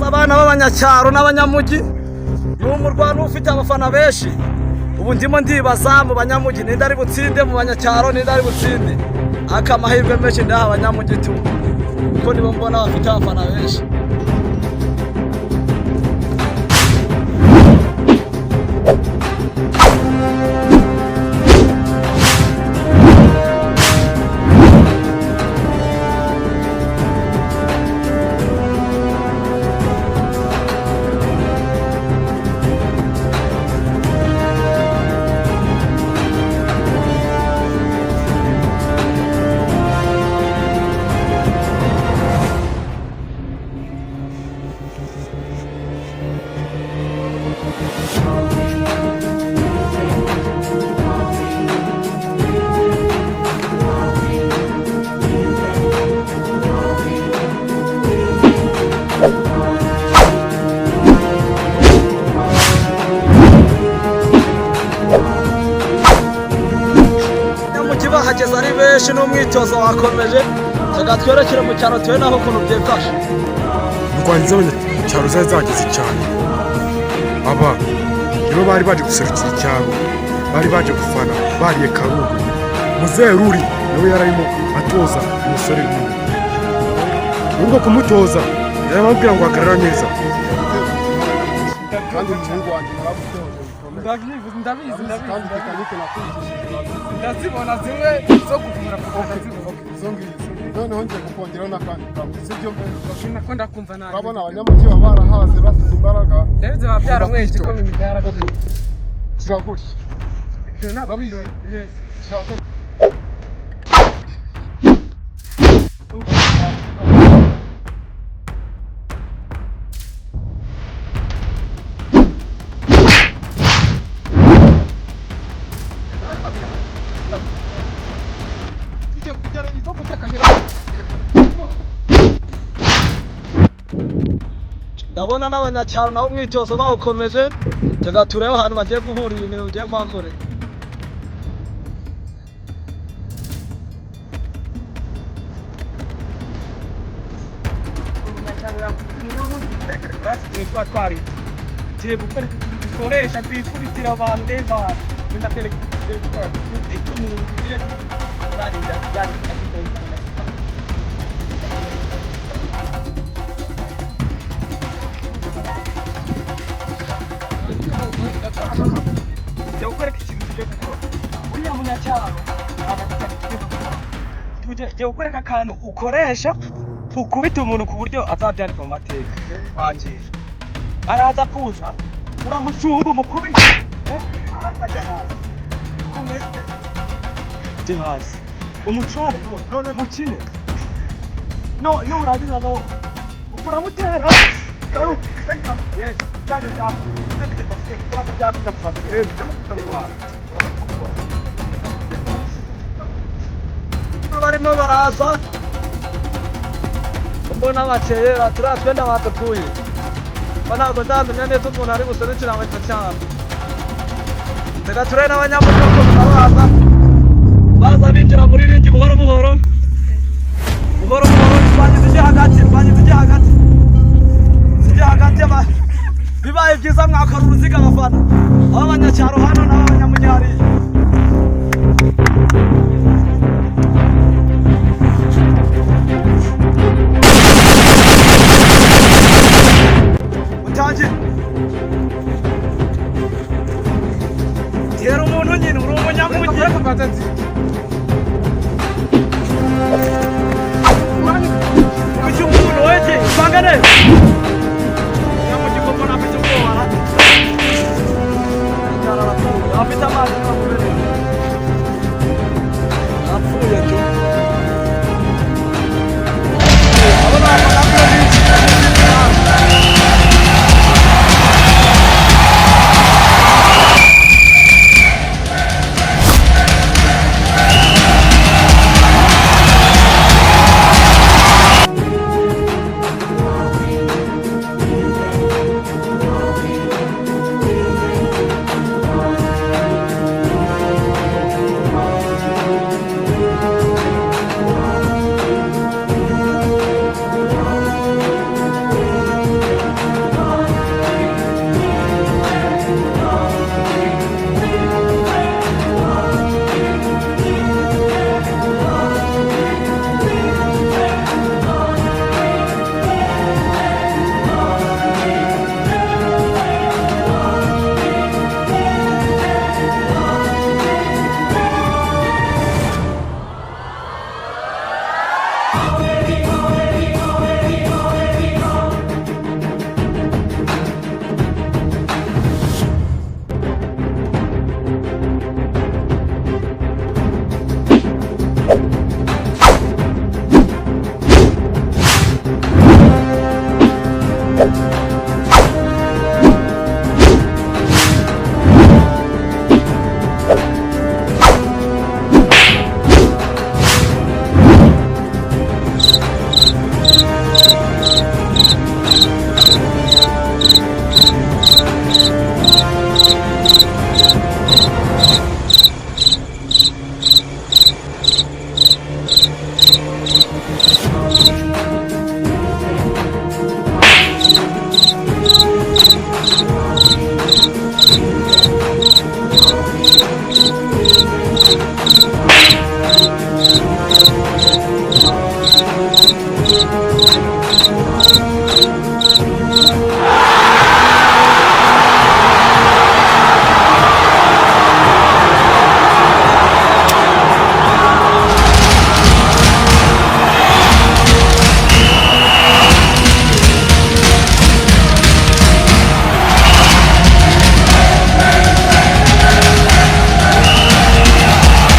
abana b'abanyacyaro n'abanyamugi ni umurwano ufite abafana benshi. Ubu ndimo ndibaza mu banyamugi ninde ari butsinde, mu banyacyaro ninde ari butsinde. Aka amahirwe menshi ndaha abanyamugi tu kuko nibo mbona bafite abafana benshi. Hageze ari benshi n'umwitozo wakomeje, tugatwerekere mu cyaro tuwe naho ukuntu byifashe. Rwangiza abanyacyaro zageze cyane. Aba nibo bari baje guserukira icyaro, bari baje gufana, bariye Karungu. Muzeruri niwe yararimo atoza umusore w'uyu. Nubwo kumutoza yarababwira ngo akarara neza. Kandi umuhungu wanjye naramutoje. Ndabizi ndazibona zimwe zo kuvura noneho ngiye kukongeraho n'akandi kamwe sibyo nakunda kumva nabi. Urabona abanyamugi baba barahaze bafite imbaraga rero ziba byaramweje igikombe imidara kiragutya ntabwo bidoye ndabona n'abanyacyaro nabo umwitozo bawukomeje, tugatureba ahantu bagiye guhurira ibintu bigiye kuhakorera. dukoresha twikubitira abantu jya ukwereka akantu ukoresha ukubita umuntu ku buryo azabyandika mu mateka wanjye araza kuza uramucunga umukubita hasi umucunga none mukine iyo urangiza no uramutera barimo baraza mbona bakerera turatwenda batatuye ntabwo ndamenya neza umuntu ari guserukira abanyacyaro. Reka turebe n'abanyamugi baza binjira muri ringi buhoro buhoro twangiza ijya hagati bibaye byiza mwakora uruziga abafana ab'abanyacyaro hano n'abanyamugi hariya. Tera umuntu nyine uri umunyamugi kuki umuntu wese usanga neza umunyamugi koko ntafite ubwoba afite amazi